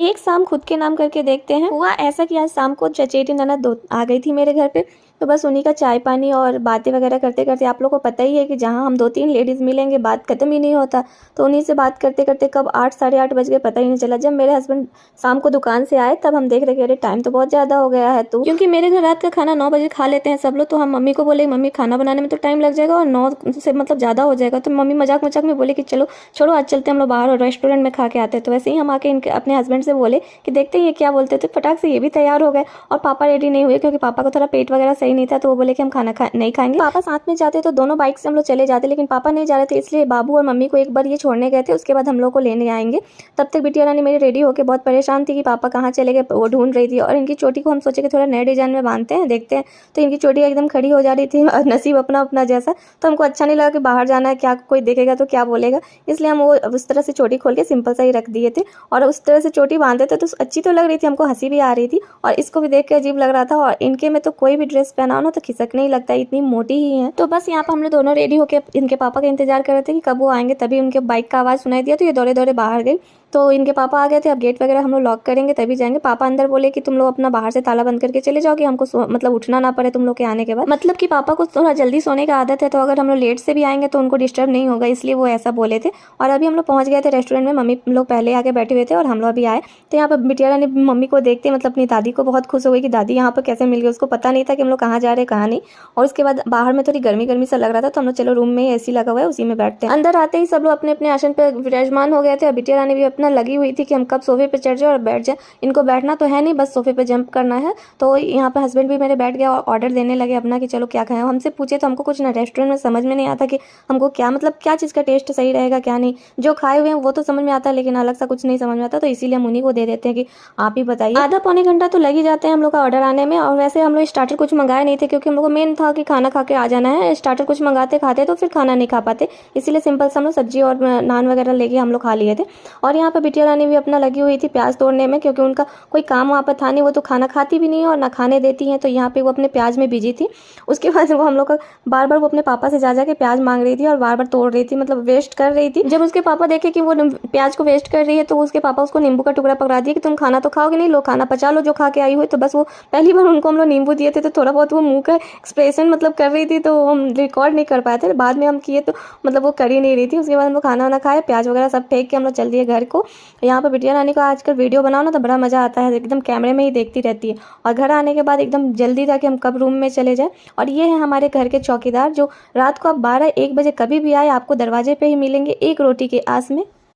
एक शाम खुद के नाम करके देखते हैं। हुआ ऐसा कि आज शाम को चचेरी ननद आ गई थी मेरे घर पे, तो बस उन्हीं का चाय पानी और बातें वगैरह करते करते, आप लोगों को पता ही है कि जहाँ हम 2-3 लेडीज़ मिलेंगे बात खत्म ही नहीं होता, तो उन्हीं से बात करते करते कब 8 साढ़े 8 बज गए पता ही नहीं चला। जब मेरे हस्बैंड शाम को दुकान से आए तब हम देख रहे कि अरे टाइम तो बहुत ज़्यादा हो गया है, तो क्योंकि मेरे घर रात का खाना 9 बजे खा लेते हैं सब लोग, तो हम मम्मी को बोले मम्मी खाना बनाने में तो टाइम लग जाएगा और 9 से मतलब ज़्यादा हो जाएगा, तो मम्मी मजाक मजाक में बोले कि चलो छोड़ो आज चलते हम लोग बाहर और रेस्टोरेंट में खा के आते हैं। तो वैसे ही हम आके इनके अपने हस्बैंड से बोले कि देखते हैं ये क्या बोलते थे, फटाक से ये भी तैयार हो गए और पापा रेडी नहीं हुए क्योंकि पापा को थोड़ा पेट वगैरह सही नहीं था, तो वो बोले कि हम खाना नहीं खाएंगे। पापा साथ में जाते तो दोनों बाइक से हम लोग चले जाते, लेकिन पापा नहीं जा रहे थे, इसलिए बाबू और मम्मी को एक बार ये छोड़ने गए थे, उसके बाद हम लोग को लेने आएंगे। तब तक बिटिया रानी मेरी रेडी होकर बहुत परेशान थी कि पापा कहाँ चले गए, वो ढूंढ रही थी। और इनकी चोटी को हम सोचे कि थोड़ा नए डिजाइन में बांधते हैं, देखते हैं, तो इनकी चोटी एकदम खड़ी हो जा रही थी, नसीब अपना अपना जैसा। तो हमको अच्छा नहीं लगा कि बाहर जाना है, क्या कोई देखेगा तो क्या बोलेगा, इसलिए हम वो उस तरह से चोटी खोल के सिंपल सा ही रख दिए थे। और उस तरह से चोटी बांधते थे तो अच्छी तो लग रही थी, हमको हंसी भी आ रही थी और इसको भी देख के अजीब लग रहा था। और इनके में तो कोई भी ड्रेस पहनाओ ना तो खिसकने ही लगता है, इतनी मोटी ही है। तो बस यहाँ पर हम लोग दोनों रेडी होकर इनके पापा का इंतजार कर रहे थे कि कब वो आएंगे, तभी उनके बाइक का आवाज़ सुनाई दिया तो ये दौड़े दौड़े बाहर गई। तो इनके पापा आ गए थे, अब गेट वगैरह हम लोग लॉक करेंगे तभी जाएंगे। पापा अंदर बोले कि तुम लोग अपना बाहर से ताला बंद करके चले जाओ कि हमको मतलब उठना ना पड़े तुम लोग के आने के बाद, मतलब कि पापा को थोड़ा जल्दी सोने का आदत है, तो अगर हम लोग लेट से भी आएंगे तो उनको डिस्टर्ब नहीं होगा, इसलिए वो ऐसा बोले थे। और अभी हम लोग पहुंच गए थे रेस्टोरेंट में, मम्मी लोग पहले आके बैठे हुए थे और हम लोग अभी आए। तो यहाँ पर बिटिया रानी मम्मी को देखते मतलब अपनी दादी को बहुत खुश हो गई कि दादी यहाँ पर कैसे मिल गई, उसको पता नहीं था कि हम लोग कहाँ जा रहे कहाँ नहीं। और उसके बाद बाहर में थोड़ी गर्मी गर्मी सा लग रहा था, तो हम लोग चलो रूम में ही एसी लगा हुआ है उसी में बैठते हैं। अंदर आते ही सब लोग अपने अपने आसन पर विराजमान हो गए थे और बिटिया रानी भी अपना लगी हुई थी कि हम कब सोफे पे चढ़ जाए और बैठ जाए। इनको बैठना तो है नहीं, बस सोफे पे जंप करना है। तो यहाँ पे हस्बैंड भी मेरे बैठ गया और ऑर्डर देने लगे अपना कि चलो क्या खाएं। हमसे पूछे तो हमको कुछ ना रेस्टोरेंट में समझ में नहीं आता कि हमको क्या मतलब क्या चीज़ का टेस्ट सही रहेगा क्या नहीं। जो खाए हुए हैं वो तो समझ में आता है, लेकिन अलग सा कुछ नहीं समझ में आता, तो इसीलिए हम उन्हीं को दे देते हैं कि आप ही बताइए। आधा पौने घंटा तो लग ही जाते हैं हम लोग का ऑर्डर आने में। और वैसे हम लोग स्टार्टर कुछ मंगाए नहीं थे क्योंकि हम लोग को मेन था कि खाना खा के आ जाना है। स्टार्टर कुछ मंगाते खाते तो फिर खाना नहीं खा पाते, इसीलिए सिंपल से हम लोग सब्जी और नान वगैरह लेके हम लोग खा लिए थे। और यहाँ पर बिटिया रानी भी अपना लगी हुई थी प्याज तोड़ने में, क्योंकि उनका कोई काम वहाँ पर था नहीं, वो तो खाना खाती भी नहीं है और ना खाने देती हैं, तो यहाँ पे वो अपने प्याज में बिजी थी। उसके बाद वो हम लोग का बार बार वो अपने पापा से जा के प्याज मांग रही थी और बार बार तोड़ रही थी, मतलब वेस्ट कर रही थी। जब उसके पापा देखे कि वो प्याज को वेस्ट कर रही है तो उसके पापा उसको नींबू का टुकड़ा पकड़ा दिया कि तुम खाना तो खाओगे नहीं, लो खाना पचा लो जो खा के आई हुई। तो बस वो पहली बार उनको हम लोग नींबू दिए थे, तो थोड़ा बहुत वो मुंह का एक्सप्रेशन मतलब कर रही थी, तो हम रिकॉर्ड नहीं कर पाए थे। बाद में हम किए तो मतलब वो कर ही नहीं रही थी। उसके बाद हम लोग खाना वाना खाए, प्याज वगैरह सब फेंक के हम लोग चल दिए घर को। यहाँ पर बिटिया रानी का आजकल वीडियो बनाओ ना तो बड़ा मजा आता है, एकदम कैमरे में ही देखती रहती है। और घर आने के बाद एकदम जल्दी था कि हम कब रूम में चले जाए। और ये है हमारे घर के चौकीदार, जो रात को आप 12-1 बजे कभी भी आए आपको दरवाजे पे ही मिलेंगे एक रोटी के आस में।